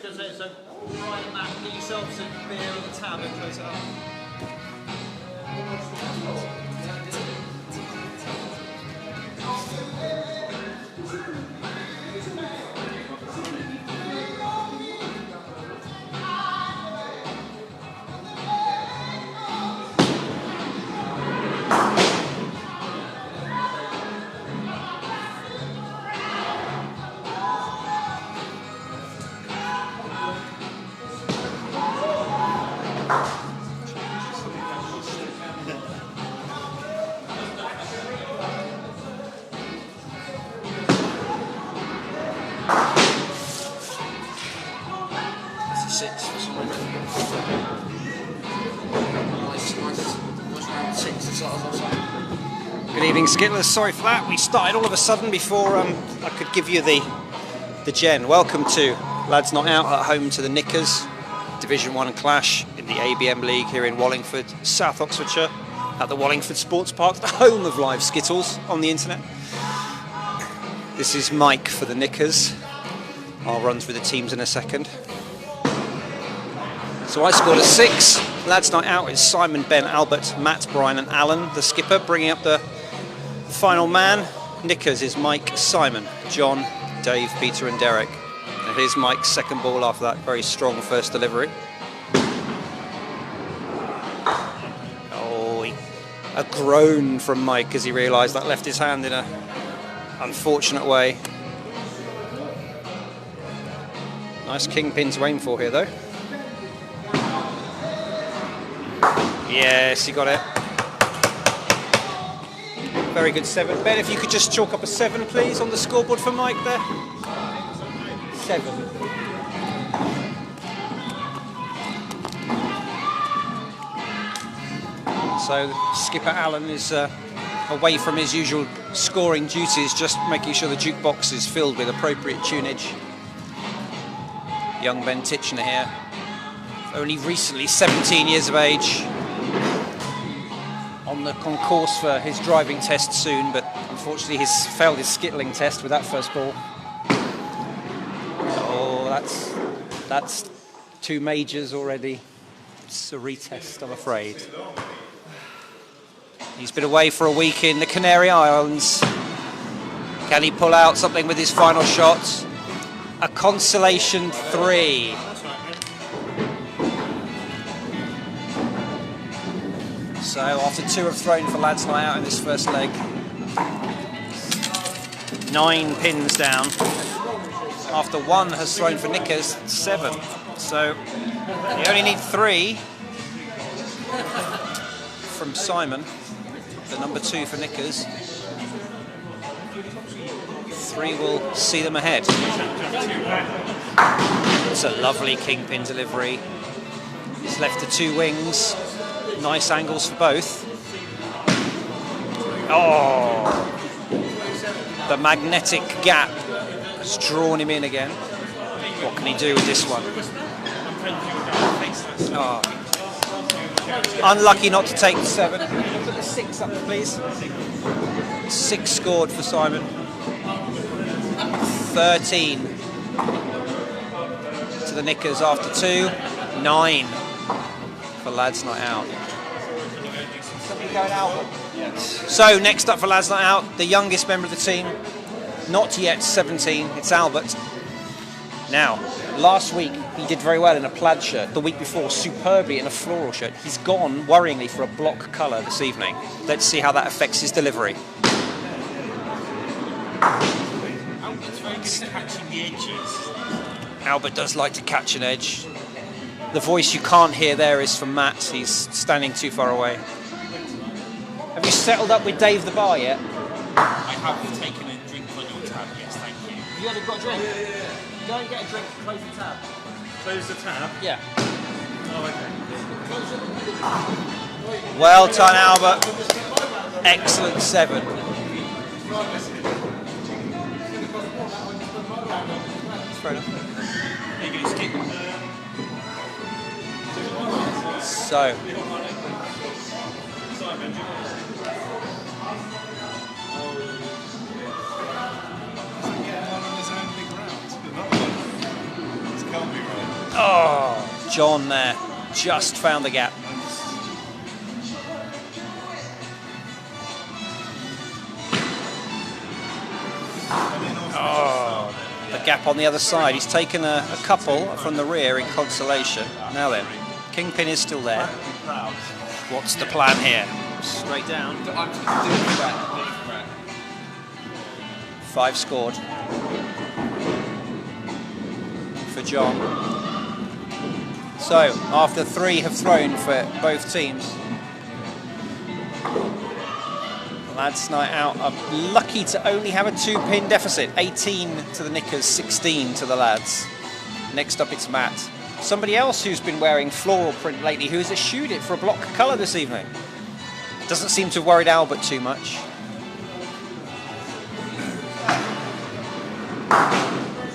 going to say, so Brian, Matt, get yourselves a beer on the tab and close it up. Six for some reason. Nice 6 as well. Good evening, Skittlers. Sorry for that. We started all of a sudden before I could give you the gen. Welcome to Lads Not Out at home to the Nikkers Division 1 clash in the ABM League here in Wallingford, South Oxfordshire, at the Wallingford Sports Park, the home of live Skittles on the internet. This is Mike for the Nikkers. I'll run through the teams in a second. So I scored a 6. Lads Night Out is Simon, Ben, Albert, Matt, Brian and Alan, the skipper, bringing up the final man. Nikkers is Mike, Simon, John, Dave, Peter and Derek. And here's Mike's second ball after that very strong first delivery. Oh, a groan from Mike as he realised that left his hand in an unfortunate way. Nice kingpin to aim for here though. Yes, he got it. Very good 7. Ben, if you could just chalk up a 7, please, on the scoreboard for Mike there. 7. So skipper Alan is away from his usual scoring duties, just making sure the jukebox is filled with appropriate tunage. Young Ben Titchener here, only recently 17 years of age. On the concourse for his driving test soon, but unfortunately he's failed his skittling test with that first ball. Oh, that's 2 majors already. It's a retest, I'm afraid. He's been away for a week in the Canary Islands. Can he pull out something with his final shot? A consolation 3. So after 2 have thrown for Lads Night Out in this first leg, 9 pins down. After 1 has thrown for Nikkers, 7. So you only need 3 from Simon, the number 2 for Nikkers. 3 will see them ahead. It's a lovely kingpin delivery. He's left the 2 wings. Nice angles for both. Oh! The magnetic gap has drawn him in again. What can he do with this one? Oh. Unlucky not to take the 7. Put the 6 up, please. 6 scored for Simon. 13 to the Nikkers after 2. 9 for Lads Night Out. So next up for Lads Night Out, the youngest member of the team, not yet 17, it's Albert. Now, last week he did very well in a plaid shirt, the week before superbly in a floral shirt. He's gone worryingly for a block colour this evening. Let's see how that affects his delivery. Albert's very good at catching the edges. Albert does like to catch an edge. The voice you can't hear there is from Matt. He's standing too far away. Have you settled up with Dave the bar yet? I have taken a drink on your tab, yes, thank you. You haven't got a drink? Yeah. Go and get a drink, close the tab. Close the tab? Yeah. Oh, okay. Well done, Albert. Excellent 7. Fair enough. Are you going to skip? So. This can't be right. John there just found the gap. Oh, the gap on the other side. He's taken a couple from the rear in consolation. Now then, Kingpin is still there. What's the plan here? Straight down. 5 scored for John. So, after 3 have thrown for both teams, Lads Night Out are lucky to only have a 2-pin deficit. 18 to the Nikkers, 16 to the lads. Next up it's Matt. Somebody else who's been wearing floral print lately, who has eschewed it for a block colour this evening. Doesn't seem to have worried Albert too much.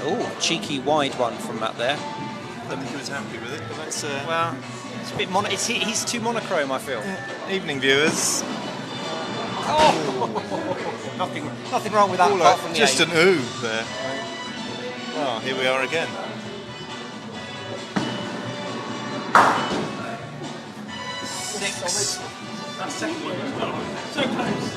Oh, cheeky wide one from Matt there. I don't think he was happy with it, but that's... well, it's a bit he's too monochrome, I feel. Evening viewers. Oh! nothing wrong with that apart from the just aim. an ooh there. Well, here we are again. That second one was well. So close.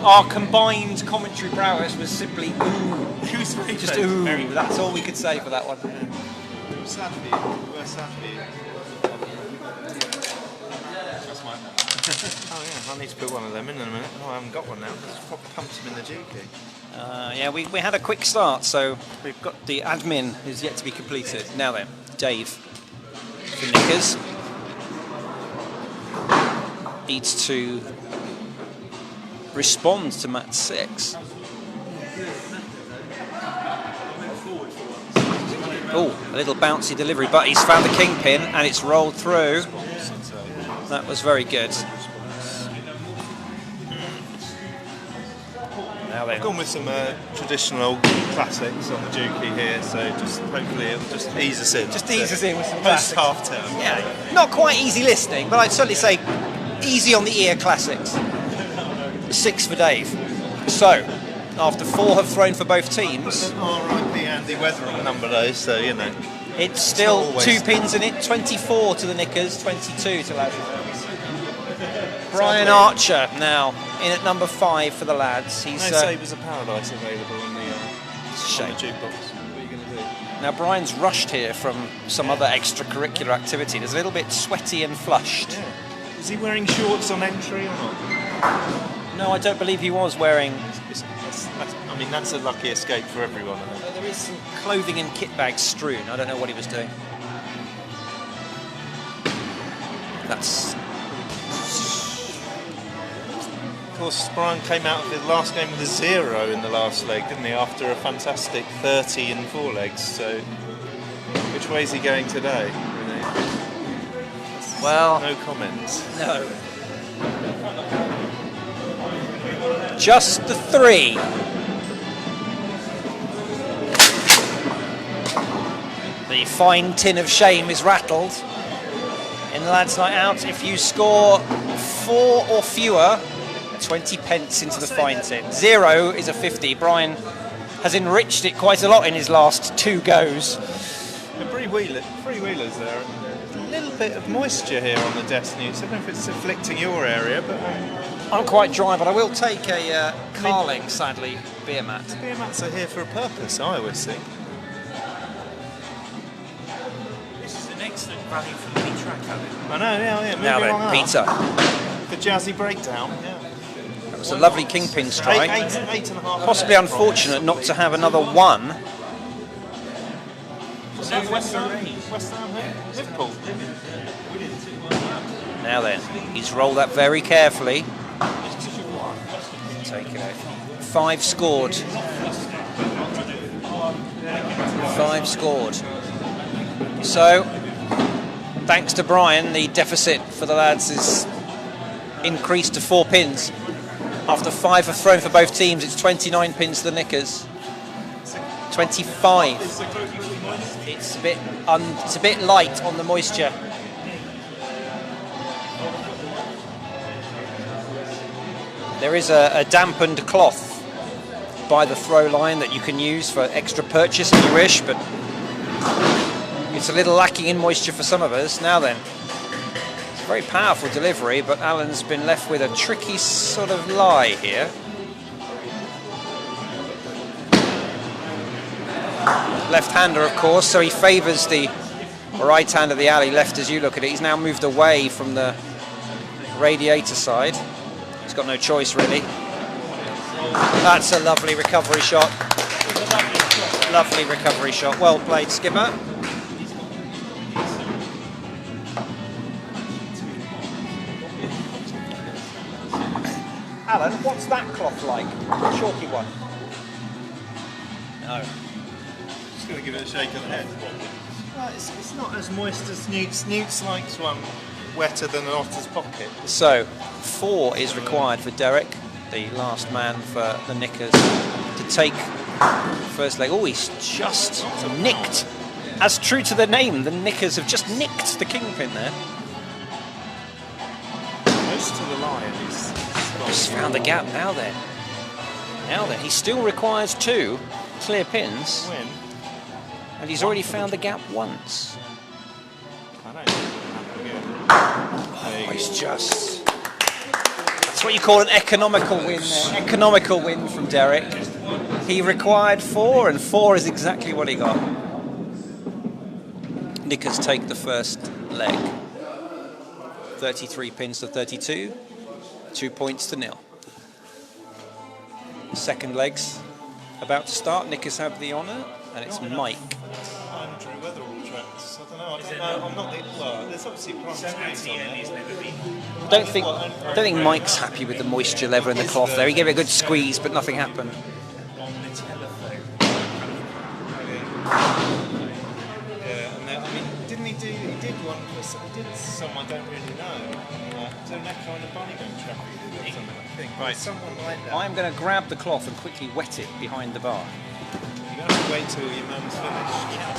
Our combined commentary prowess was simply ooh. It was very Just close. ooh. Very close. That's all we could say for that one. We were sad for you. We were sad for you. That's mine. Oh yeah, I need to put one of them in a minute. Oh, I haven't got one now. Let's pump them in the dookie. Yeah, we had a quick start, so we've got the admin is yet to be completed. Now then, Dave for Nikkers needs to respond to Matt's 6. Oh, a little bouncy delivery, but he's found the kingpin and it's rolled through. That was very good. Now then. I've gone with some traditional classics on the dookie here, so just hopefully it'll just ease us in. Just ease us in with some post classics. half term. Yeah, not quite easy listening, but I'd certainly say easy on the ear classics. 6 for Dave. So, after 4 have thrown for both teams, Alright, the Andy Weatherall number though, so you know. it's still always 2 pins in it. 24 to the Nikkers, 22 to lads. Brian Archer now in at number 5 for the lads. He's No Sabres of Paradise available on the jukebox. What are you going to do? now Brian's rushed here from some other extracurricular activity. There's a little bit sweaty and flushed. Yeah. Is he wearing shorts on entry or not? No, I don't believe he was wearing. I mean, that's a lucky escape for everyone, I think. There is some clothing and kit bags strewn. I don't know what he was doing. That's. Of course, Brian came out of the last game with a 0 in the last leg, didn't he? After a fantastic 30 in 4 legs. So, which way is he going today? Really? Well, no comments. no. Just the 3. The fine tin of shame is rattled. In the Lads Night Out, if you score 4 or fewer, 20 pence into the fine tin. 0 is a 50. Brian has enriched it quite a lot in his last 2 goes. The freewheelers there. A little bit of moisture here on the desk news. I don't know if it's afflicting your area, but I'm quite dry, but I will take a Carling, sadly, beer mat. beer mats are here for a purpose, I always think. This is an excellent value for the track, Alan. I know, yeah. Now moving on then, up. Peter. The jazzy breakdown, yeah. That was a lovely kingpin strike. Eight and a half. Possibly unfortunate not to have another 1. West Ham here? Liverpool. Now then, he's rolled that very carefully. Take it out. 5 scored. 5 scored. So, thanks to Brian, the deficit for the lads is increased to 4 pins. After 5 have thrown for both teams, it's 29 pins to the Nikkers. 25. It's a bit light on the moisture. There is a dampened cloth by the throw line that you can use for extra purchase if you wish, but It's a little lacking in moisture for some of us. Now then, it's a very powerful delivery, but Alan's been left with a tricky sort of lie here. Left-hander, of course, so he favours the right hand of the alley, left as you look at it. He's now moved away from the radiator side. He's got no choice, really. That's a lovely recovery shot. Lovely recovery shot. Well played, skipper. Alan, what's that cloth like? Chalky one? No. Just going to give it a shake on the head. Well, it's not as moist as Newt's. Newt's likes one wetter than an otter's pocket. So, 4 is required for Derek, the last man for the Nikkers, to take first leg. Oh, he's just nicked. As true to the name, the Nikkers have just nicked the kingpin there. Close to the line. Just found the gap now then. Now then, he still requires 2 clear pins. Win. And he's already found the gap once. I don't know. It's just... That's what you call an economical win there. Economical win from Derek. He required 4, and 4 is exactly what he got. Nikkers take the first leg. 33 pins to 32. 2 points to 0. Second leg's about to start. Nikkers have the honour, and it's Mike. Andrew Weatherall tracks. I don't know. I'm not the. Well, there's obviously prime trees on there. I don't think Mike's happy with the moisture level in the cloth there. He gave it a good squeeze, but nothing happened. Yeah, and then, I mean, didn't he do? He did one. He did some I don't really know. Is there an echo on a bunny going track? He did something, I think. Right, someone like that. I'm going to grab the cloth and quickly wet it behind the bar. You're going to have to wait till your man's finished. Yeah.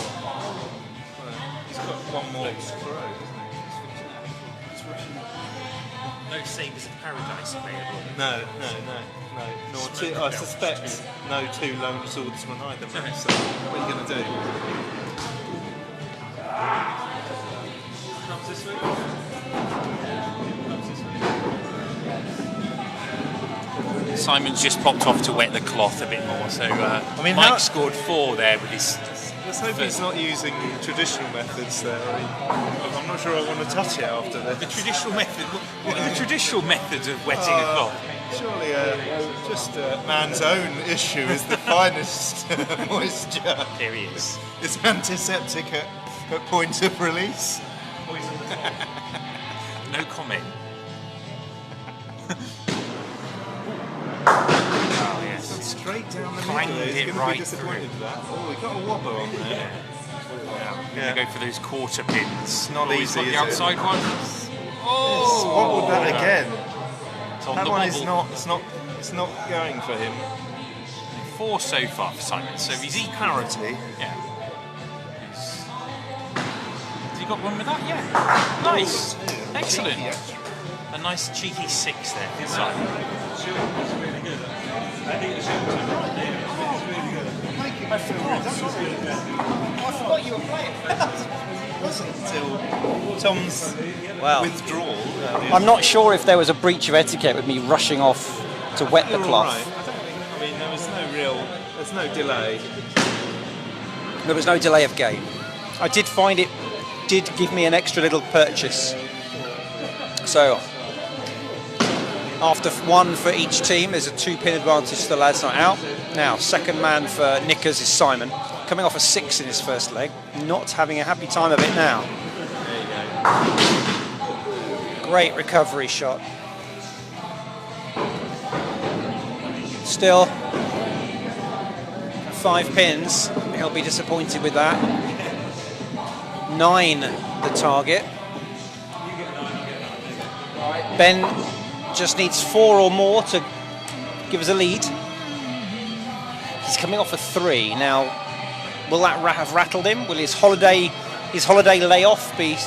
He's got one more throw, hasn't he? No Sabres of Paradise available. No. Nor two, I suspect no 2 lone swordsmen either, mate. So what are you going to do? Comes this week? Simon's just popped off to wet the cloth a bit more, so Mike scored 4 there with his... Let's hope he's not using traditional methods there. I'm not sure I want to touch it after this. The traditional method... What are the traditional methods of wetting a cloth? Surely just man's own issue is the finest moisture. There he is. It's antiseptic at point of release. No comment. Straight down the Clanged middle. He's it going to right be disappointed through. with that. Oh, we got a wobber on there. Yeah. We're going to go for those quarter pins. Not easy, The is outside it? one. Oh, wobbled that again. It's on That the one wobble. it's not going for him. 4 so far for Simon. So he's equal. Parity. Yeah. Has he got one with that? Yeah. Nice. Excellent. A nice cheeky 6 there for Simon. I forgot you were playing. Wasn't until Tom's withdrawal. I'm not sure if there was a breach of etiquette with me rushing off to wet the cloth. Right. I mean, there's no delay. There was no delay of game. I did find it did give me an extra little purchase. So, after 1 for each team, there's a 2-pin advantage to the lads not out. Now, second man for Nikkers is Simon, coming off a 6 in his first leg, not having a happy time of it now. There you go. Great recovery shot. Still 5 pins. He'll be disappointed with that. 9 the target. Ben just needs 4 or more to give us a lead. He's coming off a 3 now. Will that have rattled him? Will his holiday layoff be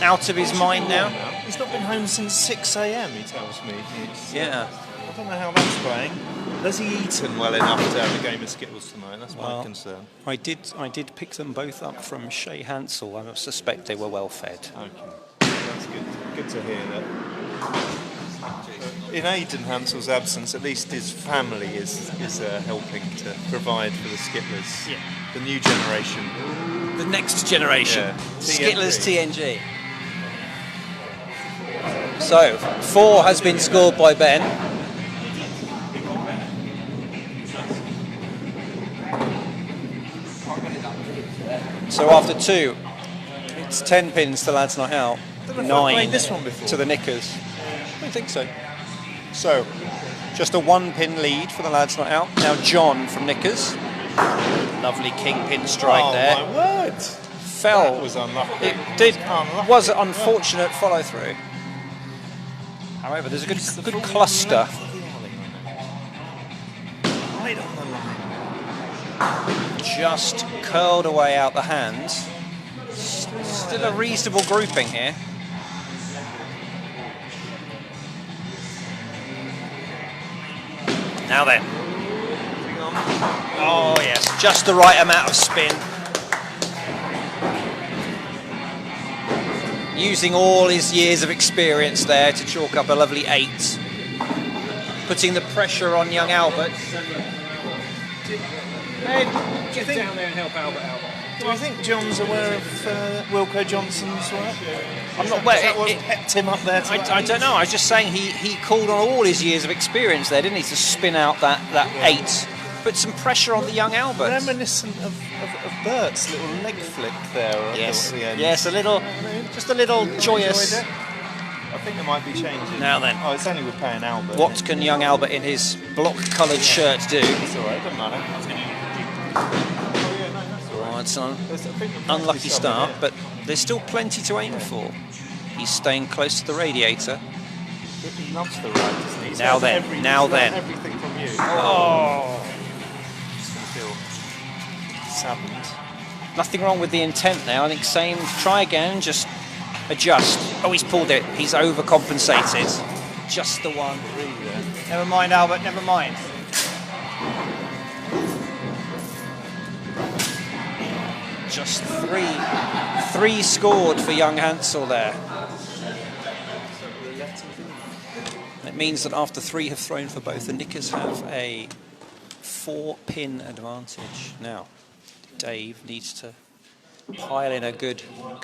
out of his mind now? He's not been home since 6 a.m. He tells me. Yeah. I don't know how that's playing. Has he eaten well enough to have a game of Skittles tonight? That's my concern. I did pick them both up from Shay Hansel. I suspect they were well fed. Okay, that's good. Good to hear that. In Aidan Hansel's absence, at least his family is helping to provide for the Skittlers. Yeah. The new generation. The next generation. Yeah. Skittlers TNG. So, 4 has been scored by Ben. So after 2, it's 10 pins to Lads Not Out. 9 this one before. to the Nikkers. I don't think so. So, just a 1-pin lead for the Lads Not Out. Now John from Nikkers. Lovely kingpin strike there. Oh my word! Fell. That was unlucky. It was an unfortunate follow through. However, there's a good cluster. Right on the line. Just curled away out the hands. Still a reasonable grouping here. Now then. Oh yes, just the right amount of spin. Using all his years of experience there to chalk up a lovely 8. Putting the pressure on young Albert. Ed, get down there and help Albert out. Do you think John's aware of Wilco Johnson's work? I'm not aware. Is that what pepped him up there? I don't know. I was just saying he called on all his years of experience there, didn't he, to spin out that 8. Put some pressure on the young Albert. Reminiscent of Bert's little leg flick there at the end. Yes, just a little joyous. I think it might be changing. Now then. Oh, it's only repaying Albert. What can young Albert in his block-coloured shirt do? It's all right, doesn't matter. Oh, it's an unlucky start, but there's still plenty to aim for. He's staying close to the radiator. He loves the right, doesn't he? Now then. Everything from you. Oh. Just going to feel saddened. Nothing wrong with the intent now. I think same, try again, just adjust. Oh, he's pulled it. He's overcompensated. Just the one. Never mind, Albert, never mind. Just 3 scored for young Hansel there. It means that after 3 have thrown for both, the Nikkers have a 4-pin advantage. Now, Dave needs to pile in a good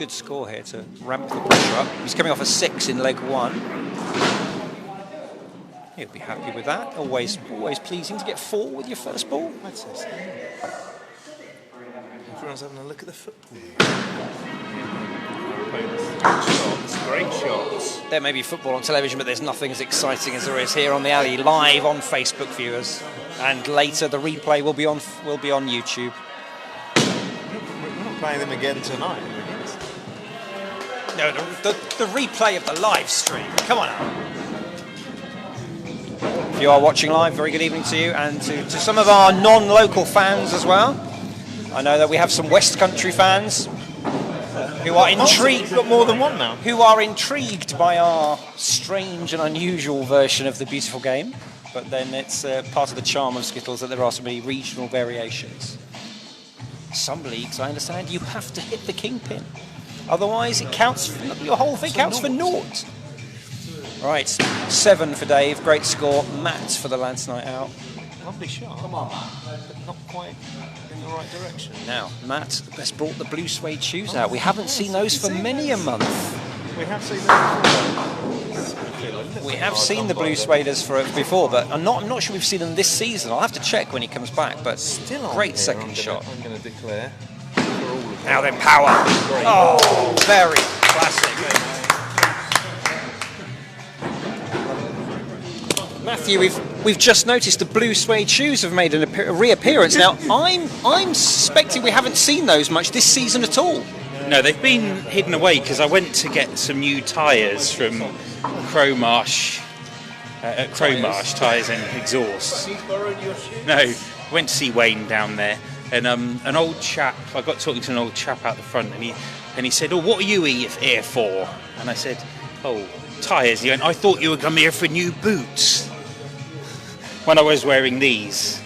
score here to ramp the pressure up. He's coming off a 6 in leg 1. He'll be happy with that. Always pleasing to get 4 with your first ball. That's it. Everyone's having a look at the football. Great shots. There may be football on television, but there's nothing as exciting as there is here on the alley, live on Facebook, viewers. And later the replay will be on YouTube. We're not playing them again tonight. No, the replay of the live stream. Come on now. If you are watching live, very good evening to you, and to some of our non-local fans as well. I know that we have some West Country fans who are intrigued. We've got more than one now. Who are intrigued by our strange and unusual version of the beautiful game. But then it's part of the charm of Skittles that there are so many regional variations. Some leagues, I understand, you have to hit the kingpin. Otherwise, it counts. Your whole thing counts for naught. Right, 7 for Dave. Great score. Matt for the Lads Night Out. Lovely shot. Come on. But not quite in the right direction. Now, Matt has brought the blue suede shoes out. We haven't seen those for many a month. We have seen them. We have seen the blue sueders before, but I'm not sure we've seen them this season. I'll have to check when he comes back. But Still great second shot. I'm going to declare. Now then, power. Oh, very classic. Matthew, we've just noticed the blue suede shoes have made a reappearance. Now, I'm suspecting we haven't seen those much this season at all. No, they've been hidden away because I went to get some new tyres from Crowmarsh Tyres and Exhausts. No, went to see Wayne down there, and an old chap. I got talking to an old chap out the front, and he said, "Oh, what are you here for?" And I said, "Oh, tyres." He went, "I thought you were coming here for new boots." when I was wearing these.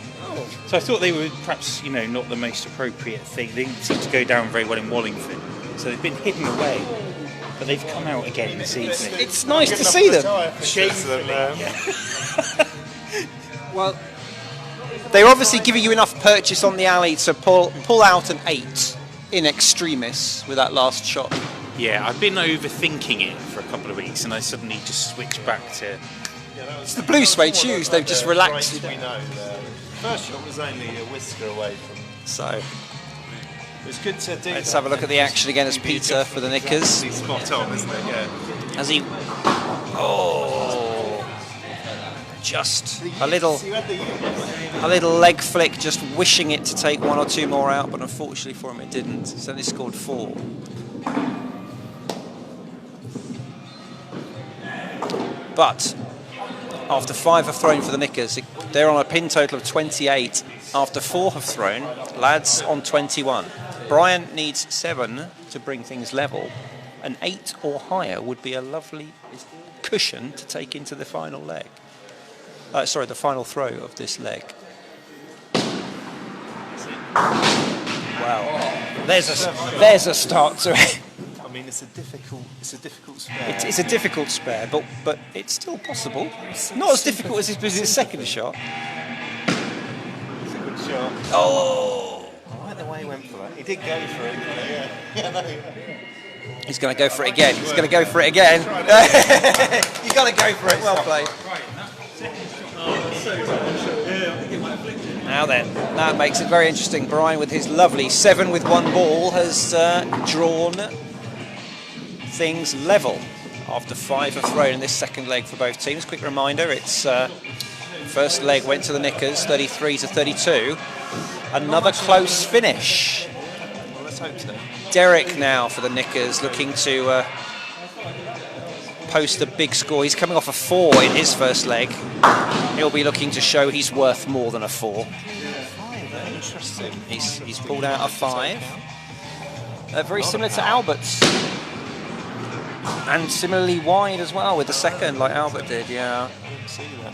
So I thought they were perhaps, not the most appropriate thing. They didn't seem to go down very well in Wallingford. So they've been hidden away. But they've come out again this evening. It's nice to see them. Well, they're obviously giving you enough purchase on the alley to pull out an 8 in extremis with that last shot. Yeah, I've been overthinking it for a couple of weeks, and I suddenly just switched back to... It's the blue suede shoes, they've just relaxed it. We know the first shot was only a whisker away from... So, it was good to do. let's have a look at the action again as Peter for the Nikkers. Exactly spot on, isn't it? Yeah. As he... Oh! Just a little leg flick, just wishing it to take 1 or 2 more out, but unfortunately for him it didn't. He's only scored 4. But after 5 have thrown for the Nikkers, they're on a pin total of 28. After 4 have thrown, lads on 21. Brian needs 7 to bring things level. An 8 or higher would be a lovely cushion to take into the final leg. The final throw of this leg. Wow, there's a start to it. I mean, it's a difficult spare. It's a difficult spare, but it's still possible. Not as difficult as his second shot. It's a good shot. Oh! I like the way he went for that. He did go for it. Yeah. He's going to go for it again. He's going to go for it again. You got to go for it. Well played. Now then, that makes it very interesting. Brian, with his lovely 7 with 1 ball, has drawn things level after 5 have thrown in this second leg for both teams. Quick reminder, it's first leg went to the Nikkers, 33 to 32. Another close finish. Well, let's hope so. Derek now for the Nikkers, looking to post a big score. He's coming off a 4 in his first leg. He'll be looking to show he's worth more than a 4. Interesting. He's pulled out a 5. Very similar to Albert's. And similarly wide as well with the second, like Albert did, yeah. I didn't see that.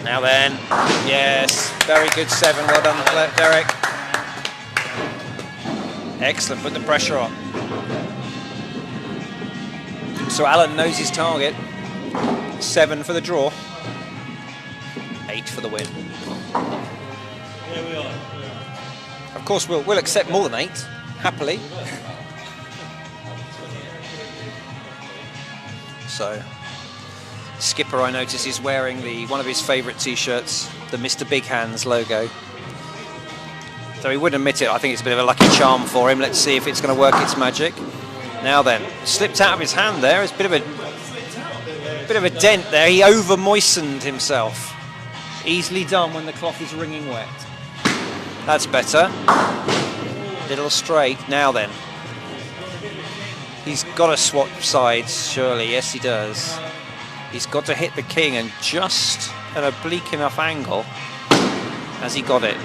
Now then, yes, very good 7. Well done, Derek. Excellent, put the pressure on. So Alan knows his target. 7 for the draw. 8 for the win. Of course, we'll accept more than 8, happily. So, Skipper, I notice, is wearing one of his favourite T-shirts, the Mr. Big Hands logo. So he wouldn't admit it. I think it's a bit of a lucky charm for him. Let's see if it's going to work its magic. Now then, slipped out of his hand there. It's a bit of a dent there. He over moistened himself. Easily done when the cloth is wringing wet. That's better. Little straight. Now then, he's got to swap sides, surely. Yes, he does. He's got to hit the king, and just an oblique enough angle. Has he got it?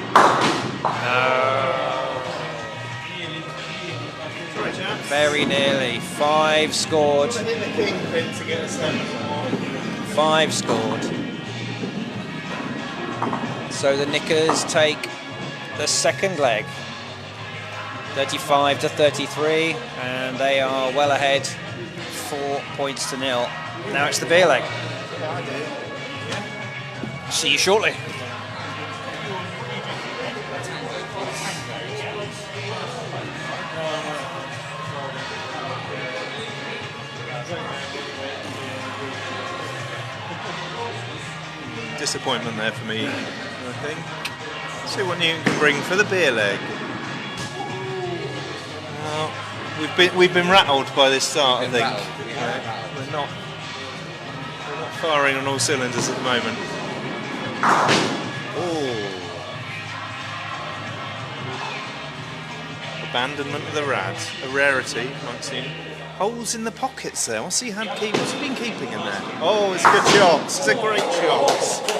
Very nearly. 5 scored. 5 scored. So the Nikkers take the second leg. 35 to 33, and they are well ahead. 4 points to 0. Now it's the beer leg. See you shortly. Disappointment there for me, I think. See what Newton can bring for the beer leg. Well, we've been rattled by this start, I think. We're not firing on all cylinders at the moment. Oh. Abandonment of the rad, a rarity. I've seen holes in the pockets there. What's he been keeping in there? Oh, it's a good shot. It's a great shot.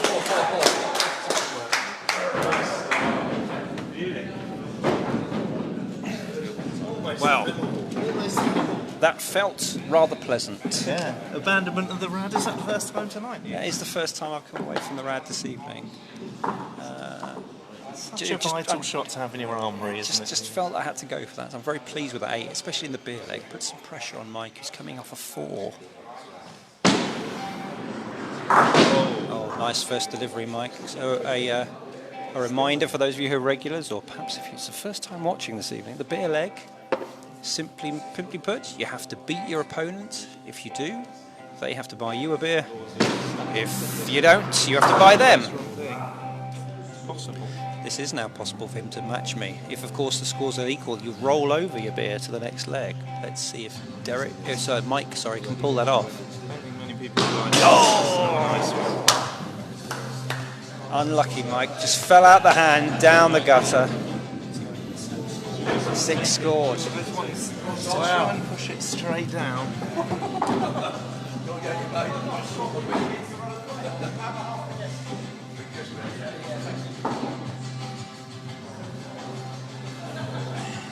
Wow. that felt rather pleasant. Yeah. Abandonment of the rad, is that the first time tonight? Yeah, it's the first time I've come away from the rad this evening. Such a vital shot to have in your armoury, isn't it? Just felt I had to go for that. I'm very pleased with that 8, especially in the beer leg. Put some pressure on Mike, who's coming off a 4. Oh, nice first delivery, Mike. So a reminder for those of you who are regulars, or perhaps if it's the first time watching this evening, the beer leg, simply put, you have to beat your opponent. If you do, they have to buy you a beer. If you don't, you have to buy them. Possible. This is now possible for him to match me. If, of course, the scores are equal, you roll over your beer to the next leg. Let's see if Mike can pull that off. I don't think many people like Oh! Unlucky, Mike. Just fell out the hand, down the gutter. 6 scored. Try and push it straight down.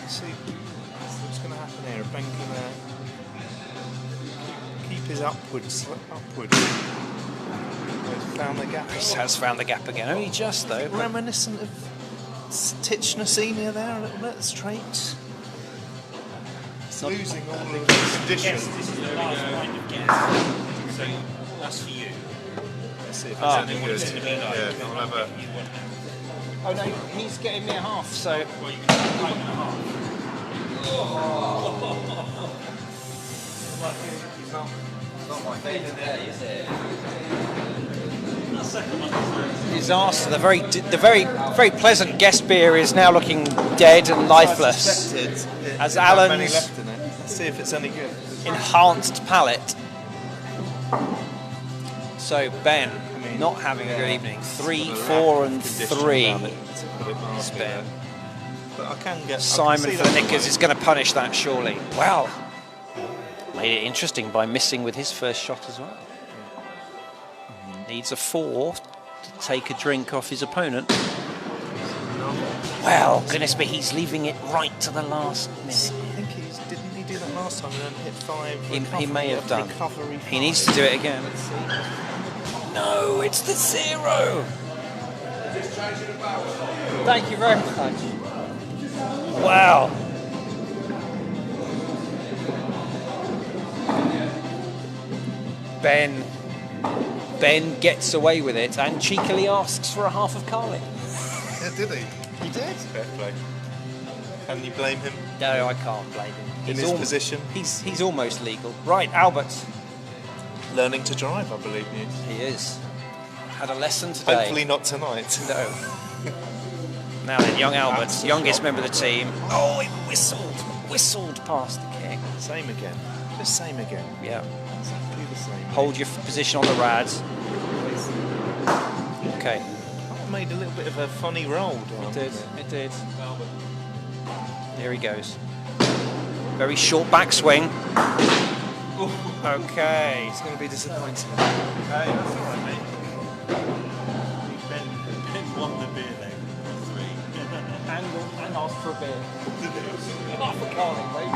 See what's going to happen here. Ben can keep his upwards. He's found the gap. He has found the gap again. Only just, though. Reminiscent of Titchener Senior there a little bit, straight. It's losing all of the conditions. This is the last kind of guess. So that's for you. Let's see if it's Oh, any what good. it's going to be like. Yeah, I'll have a... Oh, no, he's getting me a half, so... Well, you can have a pint and a half. Disaster. The very pleasant guest beer is now looking dead and lifeless. As Alan's many left in it. Let's see if it's any good. enhanced palate. So Ben, not having a good evening. 3, 4, and 3. Ben. But I can get Simon for the Nikkers is going to punish that, surely. Well, made it interesting by missing with his first shot as well. Needs a 4 to take a drink off his opponent. Well, goodness me, he's leaving it right to the last minute. I think didn't he do that last time and then hit 5? He may have done. Recovery He needs to do it again. No, it's the 0. Thank you very much. Wow. Ben gets away with it and cheekily asks for a half of Carling. Yeah, did he? He did. Fair play. Can you blame him? No, I can't blame him. In his position? He's almost legal. Right, Albert. Learning to drive, I believe you. He is. Had a lesson today. Hopefully not tonight. No. Now then, young Albert, youngest member of the team. Oh, he whistled past the kick. Same again. Just same again. Yeah. Exactly the same. Hold your position on the rads. Okay. That made a little bit of a funny roll, It did. There he goes. Very short backswing. Okay. It's going to be disappointing. Okay, that's all right, mate. Ben won the beer leg. 3. And asked for a beer. Half a Carling, mate.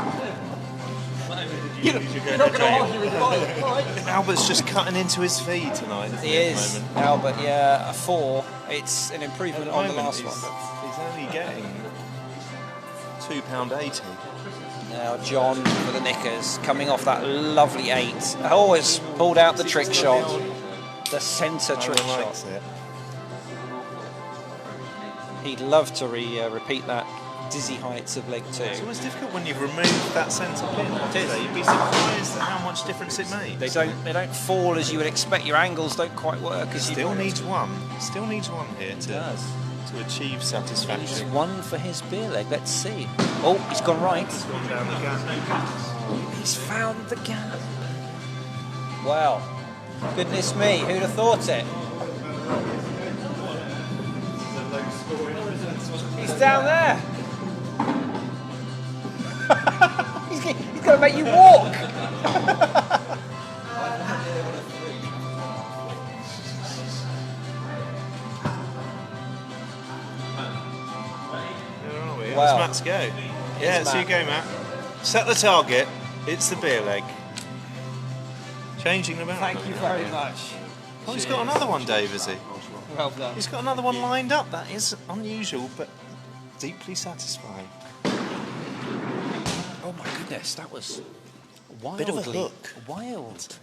You're not going to argue with Mike. Albert's just cutting into his feed tonight. Isn't He is. Albert, yeah, a 4. It's an improvement on the last one. He's only getting £2.80. Now John for the Nikkers, coming off that lovely 8. Always pulled out the trick shot. The centre trick shot. He'd love to repeat that dizzy heights of leg 2. It's always difficult when you've removed that centre pin. You'd be surprised at how much difference it made. They don't fall as you would expect. Your angles don't quite work as you Still needs one here to achieve satisfaction. Needs 1 for his beer leg. Let's see. Oh, he's gone right. He's gone down the gap. He's found the gap. Wow. Goodness me, who'd have thought it? He's down there. He's going to make you walk. Where are we? Wow. Let's Matt's go. Yeah, so you go, Matt. Set the target. It's the beer leg. Changing the barrel. Thank you very much. Oh, he's got another one, Dave, has he? Well done. He's got another one lined up. That is unusual, but deeply satisfying. Oh my goodness, that was Bit of a wildly hook. wild.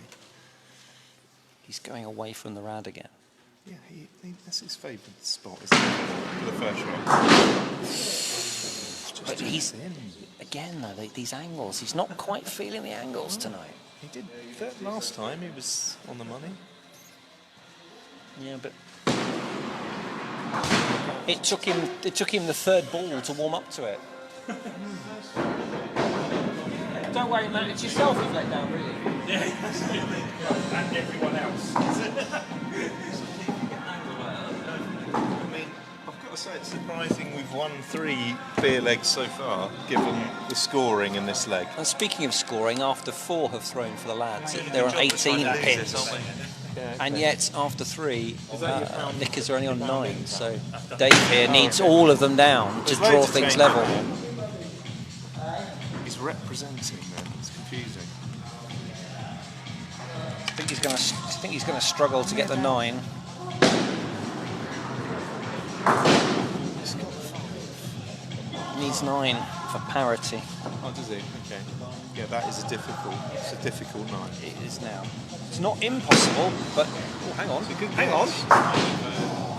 He's going away from the rad again. Yeah, that's his favourite spot, isn't it? For the first shot. But he's, again though, these angles, he's not quite feeling the angles tonight. He did that last time, he was on the money. Yeah, but it took him the third ball to warm up to it. Don't worry, man, it's yourself who's let down, really. Yeah, and everyone else. I mean, I've got to say, it's surprising we've won 3 beer legs so far, given the scoring in this leg. And speaking of scoring, after 4 have thrown for the lads, they're on 18 pins. And yet, after 3, Nikkers are only on 9. So Dave here needs all of them down to draw things level. He's representing then, it's confusing. I think he's going to struggle to get the 9. Needs 9 for parity. Oh, does he? Okay. Yeah, that is a difficult 9. It is now. It's not impossible, but hang on. Hang on.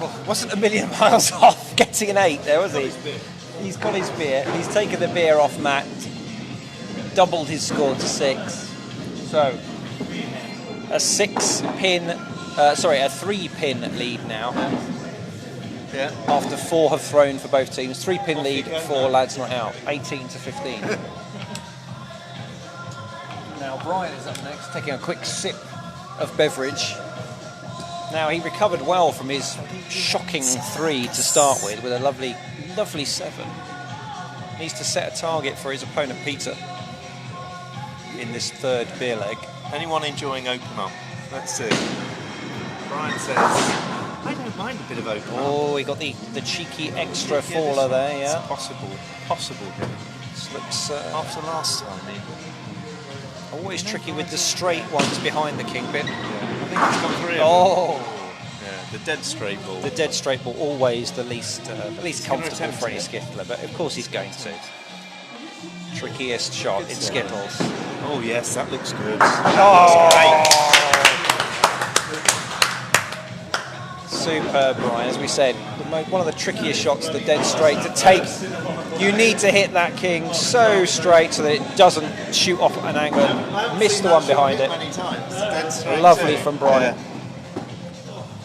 Well, wasn't a million miles off getting an 8 there, was he? He's got his beer. He's taken the beer off Matt. Doubled his score to 6. So a 3-pin lead now. Yeah. After 4 have thrown for both teams. 3-pin lead for lads not out. 18 to 15. Now Brian is up next, taking a quick sip of beverage. Now he recovered well from his shocking 3 to start with a lovely 7. Needs to set a target for his opponent Peter in this third beer leg. Anyone enjoying open up? Let's see. Brian says, I don't mind a bit of open up. Oh, he got the cheeky extra faller there, yeah. It's possible here. This looks After last time, always tricky with the straight ones behind the kingpin. I think he's got 3 of them. Oh, Yeah, the dead straight ball. the dead straight ball, always the least comfortable attempt for any it. skittler, but of course he's going to. Trickiest shot in Skittles. Oh yes, that looks good. Oh, superb, Brian. As we said, one of the trickiest shots, the dead straight to take. You need to hit that king so straight so that it doesn't shoot off at an angle. Miss the one behind it. Many times. Dead straight Lovely too. from Brian. Yeah.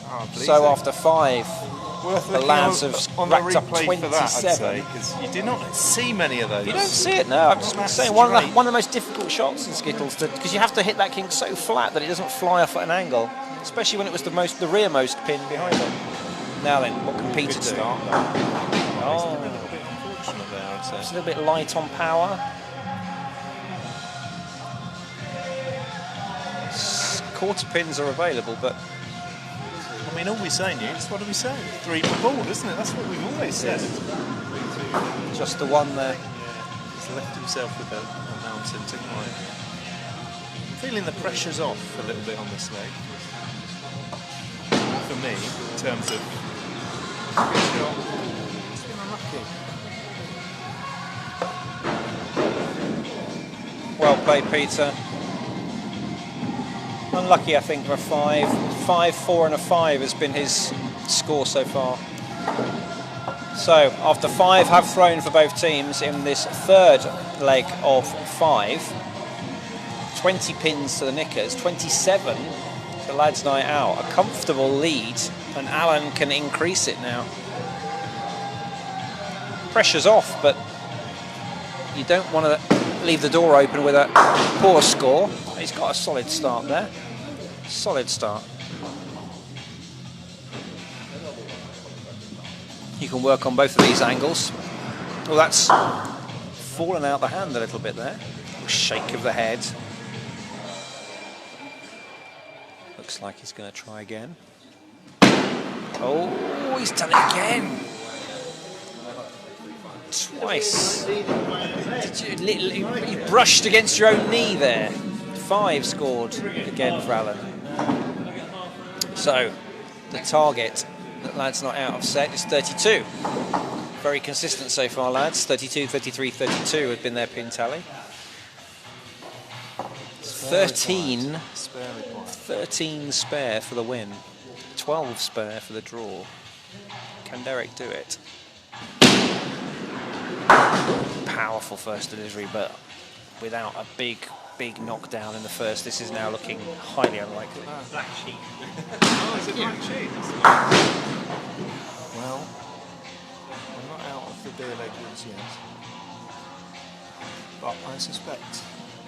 Oh, So after 5, worth the looking lads on have racked up replay for that, I'd 27. say, 'cause you do not see many of those. You don't see it now. I'm just saying one of the most difficult shots in Skittles because you have to hit that king so flat that it doesn't fly off at an angle, especially when it was the rearmost pin behind it. Now then, what can Peter do? Start, Oh, a bit unfortunate there, I'd it's a say. little bit light on power. Quarter pins are available, but I mean, all we're saying is, what do we say? 3 per ball, isn't it? That's what we've always said. just the one there. He's left himself with a mountain to climb. I'm feeling the pressure's off a little bit on this leg. For me, in terms of... It's been unlucky. Well played, Peter. Unlucky, I think, for a 5. 5, 4 and a 5 has been his score so far. So, after 5 have thrown for both teams in this third leg of 5, 20 pins to the Nikkers, 27 to Lads Night Out. A comfortable lead, and Alan can increase it now. Pressure's off, but you don't want to leave the door open with a poor score. He's got a solid start there. Solid start. You can work on both of these angles. Well, that's fallen out the hand a little bit there. Shake of the head. Looks like he's going to try again. Oh, he's done it again. twice. You brushed against your own knee there. 5 scored again for Alan. So the target that Lads Not Out have set is 32. Very consistent so far, lads. 32, 33, 32 have been their pin tally. 13 spare for the win. 12 spare for the draw. Can Derek do it? Powerful first delivery, but without a big knockdown in the first. This is now looking highly unlikely. Black sheep. Oh, is it black sheep? Well, I'm not out of the beer leg woods yet, but I suspect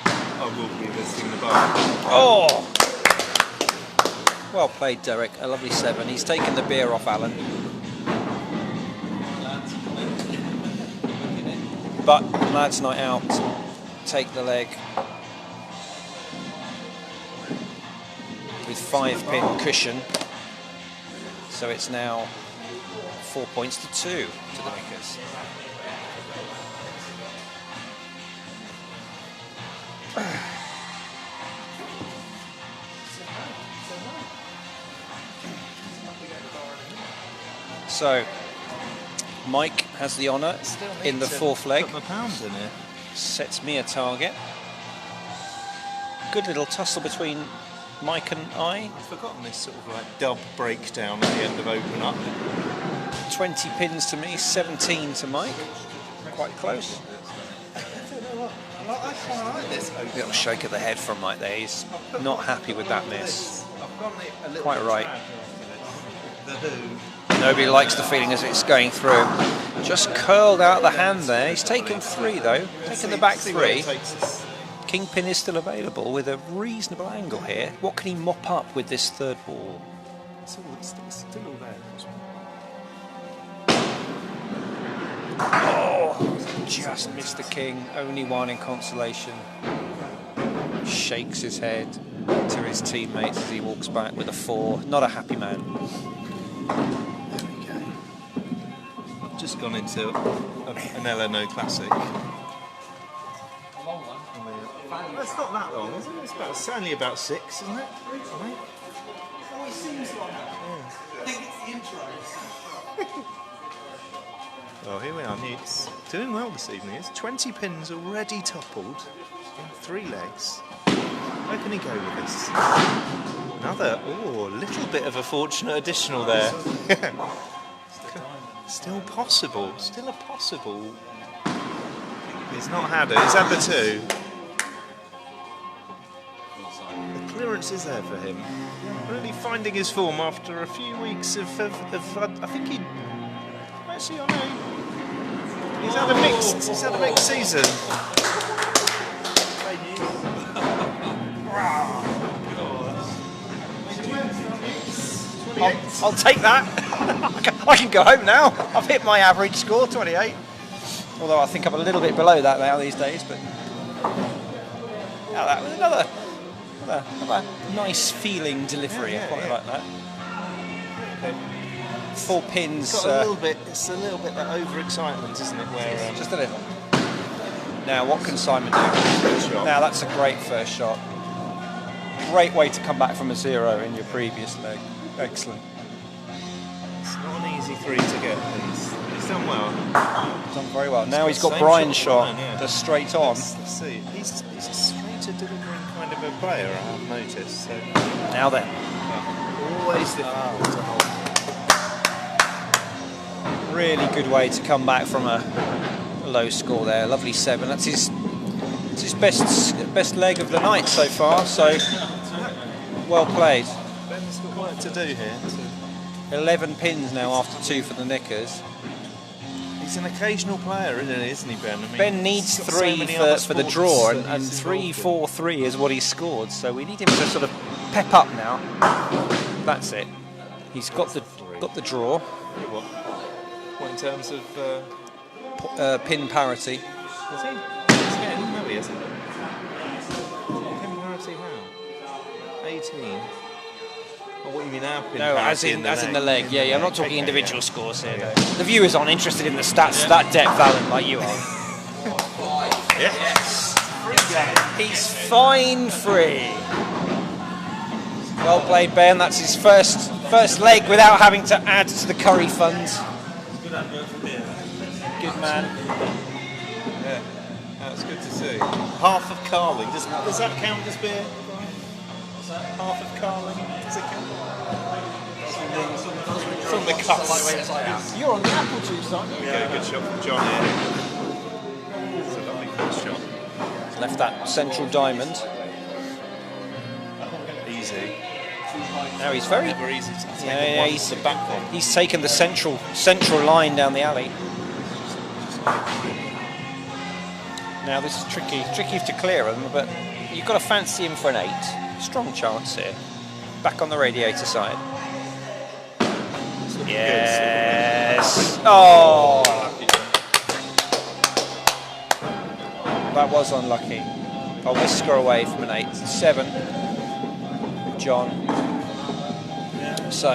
I will be visiting the bar. Oh! Well played, Derek. A lovely 7. He's taken the beer off Alan. But Lads Not Out take the leg with 5-pin cushion. So it's now 4 points to 2 to the Nikkers. So Mike has the honour in the 4th leg. Put my pounds in here. Sets me a target. Good little tussle between Mike and I. I've forgotten this sort of like dub breakdown at the end of Open Up. 20 pins to me, 17 to Mike. Quite close. I quite like this. Little shake of the head from Mike there. He's not happy with that miss. Quite right. The Who. Nobody likes the feeling as it's going through. Just curled out the hand there. He's taken 3 though. Taken the back 3. Kingpin is still available with a reasonable angle here. What can he mop up with this 3rd ball? It's still all there. Oh, just missed the king. Only 1 in consolation. Shakes his head to his teammates as he walks back with a 4. Not a happy man. Just gone into an LNO Classic. That's not that long, is it? It's only about 6, isn't it? Right? Oh, it seems like that. I think it's the intro. Well, here we are. Newt's doing well this evening. It's 20 pins already toppled in 3 legs. Where can he go with this? Another, little bit of a fortunate additional there. Still possible. Still a possible. He's not had it. He's had the 2. The clearance is there for him. Really finding his form after a few weeks of I think he. Actually, I know. He's had a mixed season. I'll take that. I can go home now. I've hit my average score, 28. Although I think I'm a little bit below that now these days. But that was another nice feeling delivery. I quite like that. 4 pins. It's a little bit that overexcitement, isn't it? Where just a little. Now, what can Simon do? Now, that's a great first shot. Great way to come back from a 0 in your previous leg. Excellent. It's not an easy 3 to get. He's done well. Done very well. Now he's got Brian's shot. Just straight on. Let's see. He's a straighter delivering kind of a player, I have noticed. So. Now then. Always difficult to hold. Really good way to come back from a low score there. Lovely 7. That's his best leg of the night so far. So well played. Ben's got work to do here. 11 pins now after 2 for the Nikkers. He's an occasional player, isn't he, Ben? I mean, Ben needs 3 for the draw, and 3, 4, 3 is what he scored. So we need him to sort of pep up now. That's it. He's got the draw. What in terms of pin parity. Is he? He's getting maybe, isn't he? Pin parity how? 18. Oh, what do you mean our pin No, as parity in the leg. Yeah, I'm not talking Okay, individual yeah. scores here. No. The viewers aren't interested in the stats that depth, Alan, like you are. Yes. He's fine free. Well played, Ben. That's his first leg without having to add to the curry funds. Good man. Yeah, that's good to see. Half of Carling. Does that count as beer? Half of Carling. Does it count? It's on the cups. You're on the apple juice, aren't you? Yeah, good shot from John here. It's a lovely first shot. Left that central diamond. Easy. Now he's very. Never easy to take Yeah, it once the back one. he's taken the central line down the alley. Now this is tricky to clear him, but you've got to fancy him for an 8. Strong chance here. Back on the radiator side. Yes. Oh, that was unlucky. A whisker away from an 8. 7. John. So